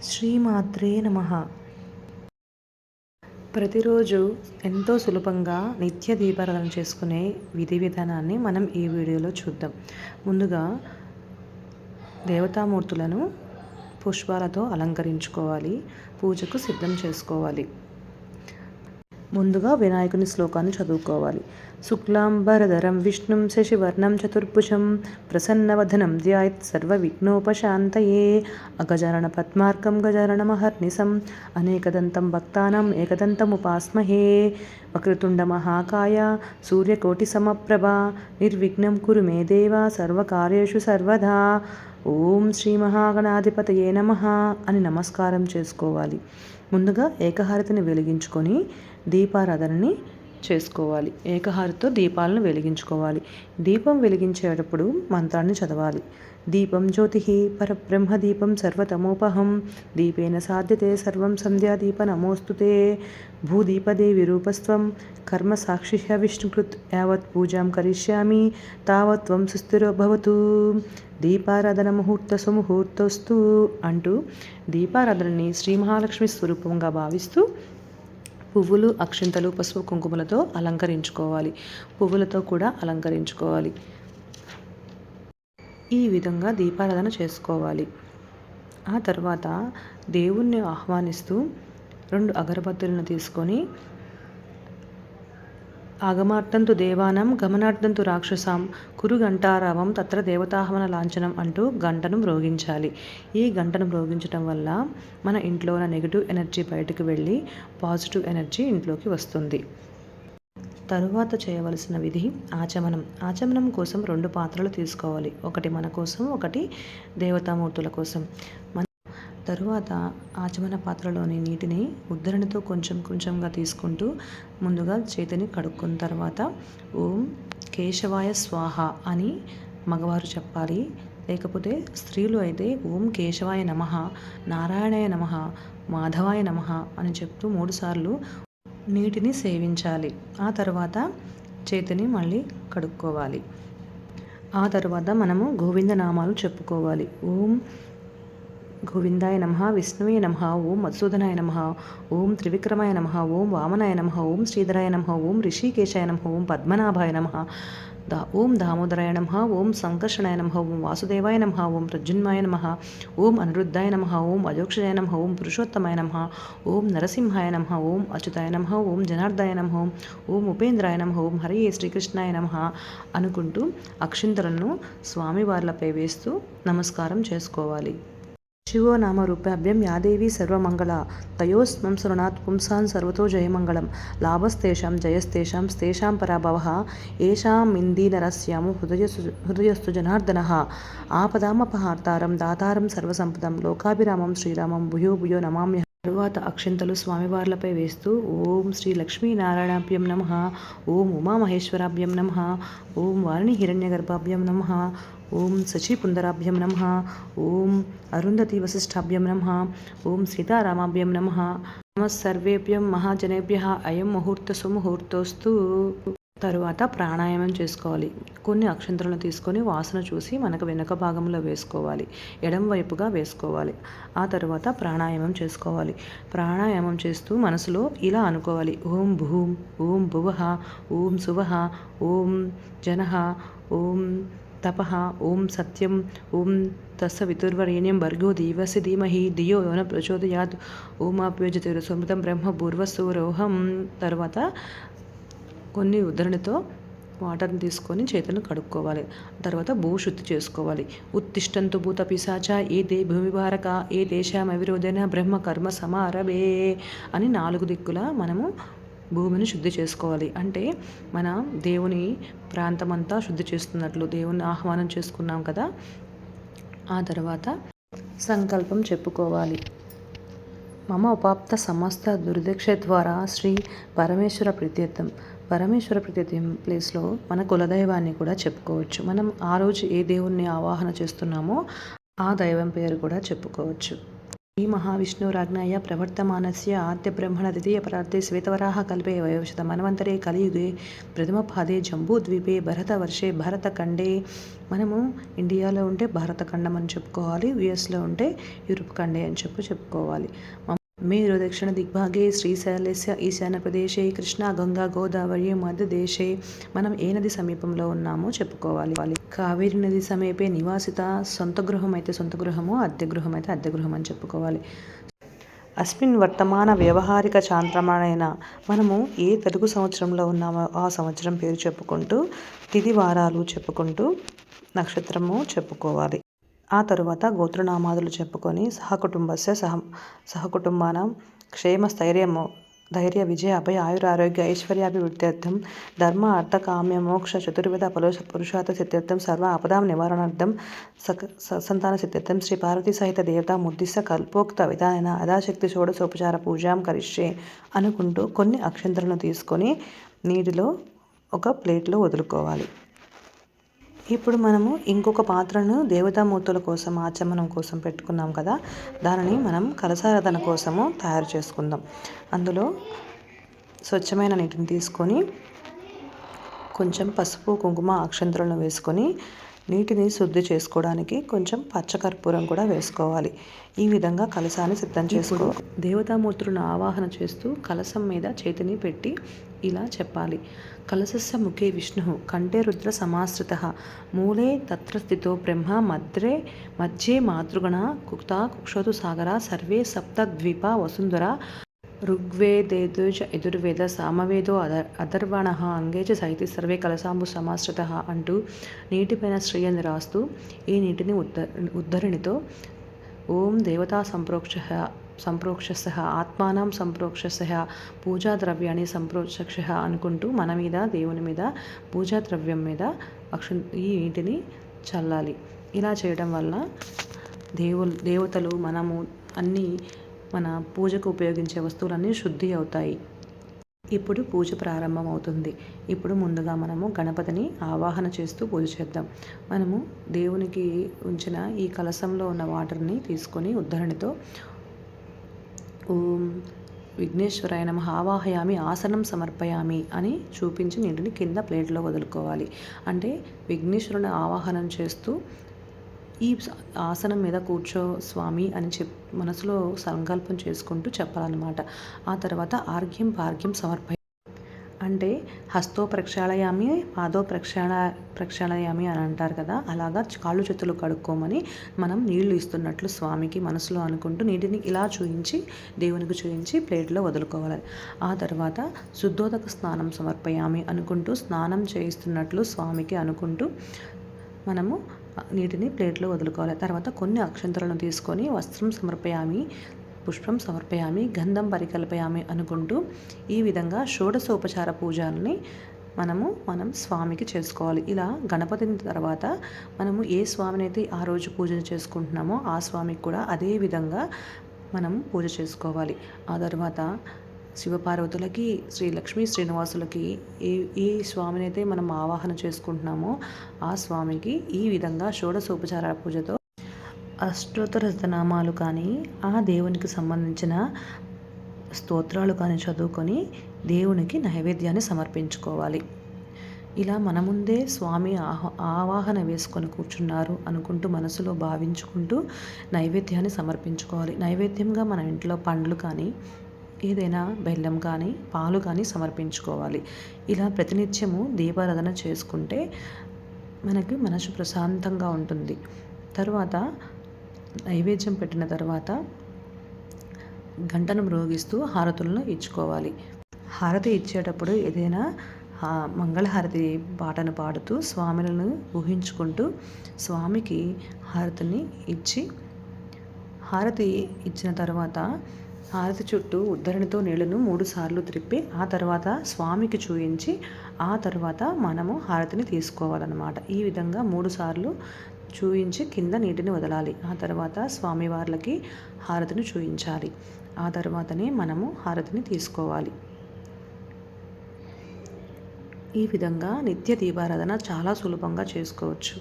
శ్రీమాత్రే నమః. ప్రతిరోజు ఎంతో సులభంగా నిత్య దీపారాధన చేసుకునే విధి విధానాన్ని మనం ఈ వీడియోలో చూద్దాం. ముందుగా దేవతామూర్తులను పుష్పాలతో అలంకరించుకోవాలి, పూజకు సిద్ధం చేసుకోవాలి. ముందుగా వినాయకుని శ్లోకాన్ని చదువుకోవాలి. శుక్లాంబరధరం విష్ణుం శశివర్ణం చతుర్భుజం ప్రసన్నవదనం ధ్యాయేత్ సర్వవిఘ్నోపశాంతయే అగజానన పద్మార్కం గజాననమహర్నిశం అనేకదంతం భక్తానాం ఏకదంతముపాస్మహే వక్రతుండ మహాకాయ సూర్యకోటిసమప్రభ నిర్విఘ్నం కురు మే దేవ సర్వకార్యేషు సర్వదా. ఓం శ్రీ మహాగణాధిపతయే నమః అని నమస్కారం చేసుకోవాలి. ముందుగా ఏకహారతిని వెలిగించుకొని దీపారాధనని చేసుకోవాలి. ఏకహారతితో దీపాలను వెలిగించుకోవాలి. దీపం వెలిగించేటప్పుడు మంత్రాన్ని చదవాలి. దీపం జ్యోతి పరబ్రహ్మ దీపం సర్వతమోపహం దీపేన సాధ్యతే సర్వం సంధ్యాదీప నమోస్తుతే భూదీపదేవి రూపస్త్వం కర్మ సాక్షిహ్య విష్ణుకృత్ యావత్ పూజాం కరిష్యామి తావత్ త్వం సుస్థిరో భవతు. దీపారాధన ముహూర్త సుముహూర్తస్తు అంటూ దీపారాధనని శ్రీ మహాలక్ష్మి స్వరూపంగా భావిస్తూ పువ్వులు, అక్షింతలు, పసుపు, కుంకుమలతో అలంకరించుకోవాలి. పువ్వులతో కూడా అలంకరించుకోవాలి. ఈ విధంగా దీపారాధన చేసుకోవాలి. ఆ తర్వాత దేవుణ్ణి ఆహ్వానిస్తూ 2 అగరబత్తులను తీసుకొని ఆగమార్థంతు దేవానం గమనార్థంతు రాక్షసాం కురు గంటారావం తత్ర దేవతాహవన లాంఛనం అంటూ గంటను మ్రోగించాలి. ఈ గంటను మ్రోగించడం వల్ల మన ఇంట్లో ఉన్న నెగిటివ్ ఎనర్జీ బయటకు వెళ్ళి పాజిటివ్ ఎనర్జీ ఇంట్లోకి వస్తుంది. తరువాత చేయవలసిన విధి ఆచమనం. ఆచమనం కోసం 2 పాత్రలు తీసుకోవాలి. ఒకటి మన కోసం, ఒకటి దేవతామూర్తుల కోసం. తరువాత ఆచమన పాత్రలోని నీటిని ఉద్ధరణితో కొంచెం కొంచెంగా తీసుకుంటూ ముందుగా చేతిని కడుక్కున్న తర్వాత ఓం కేశవాయ స్వాహ అని మగవారు చెప్పాలి. లేకపోతే స్త్రీలు అయితే ఓం కేశవాయ నమః, నారాయణాయ నమః, మాధవాయ నమః అని చెప్తూ 3 సార్లు నీటిని సేవించాలి. ఆ తర్వాత చేతిని మళ్ళీ కడుక్కోవాలి. ఆ తర్వాత మనము గోవింద నామాలు చెప్పుకోవాలి. ఓం గోవిందాయ నమః, విష్ణువే నమః, ఓం మధుసూదనాయ నమః, ఓం త్రివిక్రమాయ నమః, ఓం వామనాయ నమః, ఓం శ్రీధరాయ నమః, ఓం ఋషికేశాయ నమః, ఓం పద్మనాభాయ నమః, ఓం దామోదరాయ నమః, ఓం సంకర్షణాయ నమః, ఓం వాసుదేవాయ నమః, ఓం ప్రద్యున్మాయ నమః, ఓం అనిరుద్ధాయ నమః, ఓం అజోక్షజాయ నమః, ఓం పురుషోత్తమాయ నమః, ఓం నరసింహాయ నమః, ఓం అచ్యుతాయ నమః, ఓం జనార్దాయ నమః, ఓం ఉపేంద్రాయ నమః, ఓం హరే శ్రీకృష్ణాయ నమః అనుకుంటూ అక్షింతలను స్వామివార్లపై వేస్తూ నమస్కారం చేసుకోవాలి. శివో నామ రూపాభ్యం యాదేవి సర్వమంగళ తయోస్మం శృణాత్ పుంసాన్ సర్వతో జయమంగళం లాభస్తేషాం జయస్తేషాం స్తేషాం పరాభవః ఏషాం ఇందీనరస్యాము హృదయస్తు జనార్దనః ఆపదామపహార్తారం దాతారం సర్వసంపదం లోకాభిరామం శ్రీరామం భూయో భూయో నమామ్య. తరువాత అక్షింతలు స్వామివార్లపై వేస్తూ ఓం శ్రీ లక్ష్మీనారాయణాభ్యం నమః, ఓం ఉమామహేశ్వరాభ్యం నమః, ఓం వారిణి హిరణ్యగర్భాభ్యం నమః, ఓం శశిపుందరాభ్యం నమః, ఓం అరుంధతి వశిష్ఠాభ్యం నమః, ఓం సీతారామాభ్యం నమః, నమః సర్వేభ్యం మహాజనేభ్యః అయం ముహూర్త సుముహూర్తోస్తు. తరువాత ప్రాణాయామం చేసుకోవాలి. కొన్ని అక్షంతలను తీసుకొని వాసన చూసి మనకు వెనుక భాగంలో వేసుకోవాలి. ఎడం వైపుగా వేసుకోవాలి. ఆ తర్వాత ప్రాణాయామం చేసుకోవాలి. ప్రాణాయామం చేస్తూ మనసులో ఇలా అనుకోవాలి. ఓం భూం, ఓం భువః, ఓం సువః, ఓం జనః, ఓం తపః, ఓం సత్యం, ఓం తస్సవితుర్వరేణ్యం భర్గో దేవస్య ధీమహి ధియో యో నః ప్రచోదయాత్ ఓమాప్యోజితేర సుమృతం బ్రహ్మ భూర్వస్సువరోహం. తర్వాత కొన్ని ఉద్ధరణితో వాటర్ని తీసుకొని చేతులను కడుక్కోవాలి. తర్వాత భూశుద్ధి చేసుకోవాలి. ఉత్తిష్టంతు భూత పిశాచ ఏ దే భూమిభారక ఏ దేశామవిరోధన బ్రహ్మ కర్మ సమారభే అని 4 దిక్కులా మనము భూమిని శుద్ధి చేసుకోవాలి. అంటే మన దేవుని ప్రాంతమంతా శుద్ధి చేస్తున్నట్లు దేవుని ఆహ్వానం చేసుకున్నాం కదా. ఆ తర్వాత సంకల్పం చెప్పుకోవాలి. మమ ఉపాప్త సమస్త దుర్దక్ష ద్వారా శ్రీ పరమేశ్వర ప్రీత్యర్థం. పరమేశ్వర ప్రీత్యర్థం ప్లేస్లో మన కులదైవాన్ని కూడా చెప్పుకోవచ్చు. మనం ఆ రోజు ఏ దేవుణ్ణి ఆవాహన చేస్తున్నామో ఆ దైవం పేరు కూడా చెప్పుకోవచ్చు. श्रीमहाविष्णुराज्ञया प्रवर्तमानस्य आद्यब्रह्मण-द्वितीयपरार्धे श्वेतवराहकल्पे वयोशतमन्वन्तरे कलियुगे प्रथमपादे जम्बूद्वीपे भरतवर्षे भरतखण्डे మనము ఇండియాలో ఉంటే భారతఖండం అని చెప్పుకోవాలి, యుఎస్లో ఉంటే యూరప్ ఖండే అని చెప్పుకోవాలి. మేరు దక్షిణ దిగ్భాగే శ్రీశైలస్య ఈశాన్య ప్రదేశే కృష్ణా గంగా గోదావరి మధ్య దేశే మనం ఏ నది సమీపంలో ఉన్నామో చెప్పుకోవాలి. కావేరి నది సమీపే నివాసిత, సొంత గృహం అయితే సొంత గృహము, అద్దె గృహం అయితే అద్దె గృహం అని చెప్పుకోవాలి. అస్మిన్ వర్తమాన వ్యవహారిక చాంద్రమానైన మనము ఏ తెలుగు సంవత్సరంలో ఉన్నామో ఆ సంవత్సరం పేరు చెప్పుకుంటూ తిథి వారాలు చెప్పుకుంటూ నక్షత్రము చెప్పుకోవాలి. ఆ తరువాత గోత్రనామాదులు చెప్పుకొని సహకుటుంబానం క్షేమస్థైర్యము ధైర్య విజయ అభయ ఆయురారోగ్య ఐశ్వర్యాభివృద్ధ్యర్థం ధర్మ అర్థ కామ్య మోక్ష చతుర్విధ పురుషార్థ సిద్ధ్యర్థం సర్వ ఆపదాం నివారణార్థం సంతాన సిద్ధ్యర్థం శ్రీ పార్వతీ సహిత దేవత ముద్దిస్త కల్పోక్త విధాన అదాశక్తి షోడశోపచార పూజాం కరిష్యే అనుకుంటూ కొన్ని అక్షంతలను తీసుకొని నీటిలో ఒక ప్లేట్లో వదులుకోవాలి. ఇప్పుడు మనము ఇంకొక పాత్రను దేవతామూర్తుల కోసం ఆచమనం కోసం పెట్టుకున్నాం కదా, దానిని మనం కలశారాధన కోసము తయారు చేసుకుందాం. అందులో స్వచ్ఛమైన నీటిని తీసుకొని కొంచెం పసుపు కుంకుమ అక్షంతలను వేసుకొని నీటిని శుద్ధి చేసుకోవడానికి కొంచెం పచ్చకర్పూరం కూడా వేసుకోవాలి. ఈ విధంగా కలశాన్ని సిద్ధం చేసుకో దేవతామూర్తులను ఆవాహన చేస్తూ కలశం మీద చేతిని పెట్టి ఇలా చెప్పాలి. కలశస్య ముఖే విష్ణు కంఠే రుద్ర సమాశ్రితః మూలే తత్ర స్థితో బ్రహ్మ మధ్యే మాతృగణ కుక్తా కుక్షోతు సాగర సర్వే సప్తద్వీప వసుంధర ఋగ్వేదేజ యజుర్వేద సామవేదో అథర్వణ అంగే చ సైతి సర్వే కలశాంబు సమాశ్రిత అంటూ నీటిపైన శ్రేయని రాస్తూ ఈ నీటిని ఉద్ధరణితో ఓం దేవతా సంప్రోక్ష ఆత్మానం సంప్రోక్ష పూజా ద్రవ్యాన్ని సంప్రోక్ష అనుకుంటూ మన మీద దేవుని మీద పూజా ద్రవ్యం మీద ఈ నీటిని చల్లాలి. ఇలా చేయడం వల్ల దేవతలు మనము అన్నీ మన పూజకు ఉపయోగించే వస్తువులన్నీ శుద్ధి అవుతాయి. ఇప్పుడు పూజ ప్రారంభం అవుతుంది. ఇప్పుడు ముందుగా మనము గణపతిని ఆవాహన చేస్తూ పూజ చేద్దాం. మనము దేవునికి ఉంచిన ఈ కలశంలో ఉన్న వాటర్ని తీసుకొని ఉద్ధరణితో ఓం విఘ్నేశ్వరాయ నమః ఆవాహయామి ఆసనం సమర్పయామి అని చూపించి నీటిని కింద ప్లేట్లో వదులుకోవాలి. అంటే విఘ్నేశ్వరుని ఆవాహనం చేస్తూ ఈ ఆసనం మీద కూర్చో స్వామి అని మనసులో సంకల్పం చేసుకుంటూ చెప్పాలన్నమాట. ఆ తర్వాత పార్ఘ్యం సమర్పయ అంటే హస్తో ప్రక్షాళయామి పాదో ప్రక్షాళయామి అని అంటారు కదా, అలాగా కాళ్ళు చేతులు కడుక్కోమని మనం నీళ్లు ఇస్తున్నట్లు స్వామికి మనసులో అనుకుంటూ నీటిని ఇలా చూయించి దేవునికి చూయించి ప్లేట్లో వదులుకోవాలి. ఆ తర్వాత శుద్ధోదక స్నానం సమర్పయామి అనుకుంటూ స్నానం చేయిస్తున్నట్లు స్వామికి అనుకుంటూ మనము నీటిని ప్లేట్లో వదులుకోవాలి. తర్వాత కొన్ని అక్షంతలను తీసుకొని వస్త్రం సమర్పయామి, పుష్పం సమర్పయామి, గంధం పరికల్పయామి అనుకుంటూ ఈ విధంగా షోడశోపచార పూజల్ని మనం స్వామికి చేసుకోవాలి. ఇలా గణపతిని తర్వాత మనము ఏ స్వామిని అయితే ఆ రోజు పూజ చేసుకుంటున్నామో ఆ స్వామికి కూడా అదే విధంగా మనం పూజ చేసుకోవాలి. ఆ తర్వాత శివపార్వతులకి శ్రీ లక్ష్మీ శ్రీనివాసులకి ఏ స్వామిని అయితే మనం ఆవాహన చేసుకుంటున్నామో ఆ స్వామికి ఈ విధంగా షోడశోపచార పూజతో అష్టోత్తర శతనామాలు కానీ ఆ దేవునికి సంబంధించిన స్తోత్రాలు కానీ చదువుకొని దేవునికి నైవేద్యాన్ని సమర్పించుకోవాలి. ఇలా మన ముందే స్వామి ఆవాహన వేసుకొని కూర్చున్నారు అనుకుంటూ మనసులో భావించుకుంటూ నైవేద్యాన్ని సమర్పించుకోవాలి. నైవేద్యంగా మన ఇంట్లో పండ్లు కానీ ఏదైనా బెల్లం కానీ పాలు కానీ సమర్పించుకోవాలి. ఇలా ప్రతినిత్యము దీపారాధన చేసుకుంటే మనకి మనసు ప్రశాంతంగా ఉంటుంది. తర్వాత నైవేద్యం పెట్టిన తర్వాత గంటను మ్రోగిస్తూ హారతులను ఇచ్చుకోవాలి. హారతి ఇచ్చేటప్పుడు ఏదైనా మంగళహారతి పాటను పాడుతూ స్వామిలను ఊహించుకుంటూ స్వామికి హారతిని ఇచ్చి హారతి ఇచ్చిన తర్వాత హారతి చుట్టూ ఉద్ధరణితో నీళ్లను 3 సార్లు త్రిప్పి ఆ తర్వాత స్వామికి చూయించి ఆ తర్వాత మనము హారతిని తీసుకోవాలన్నమాట. ఈ విధంగా 3 సార్లు చూయించి కింద నీటిని వదలాలి. ఆ తర్వాత స్వామివార్లకి హారతిని చూయించాలి. ఆ తర్వాతనే మనము హారతిని తీసుకోవాలి. ఈ విధంగా నిత్య దీపారాధన చాలా సులభంగా చేసుకోవచ్చు.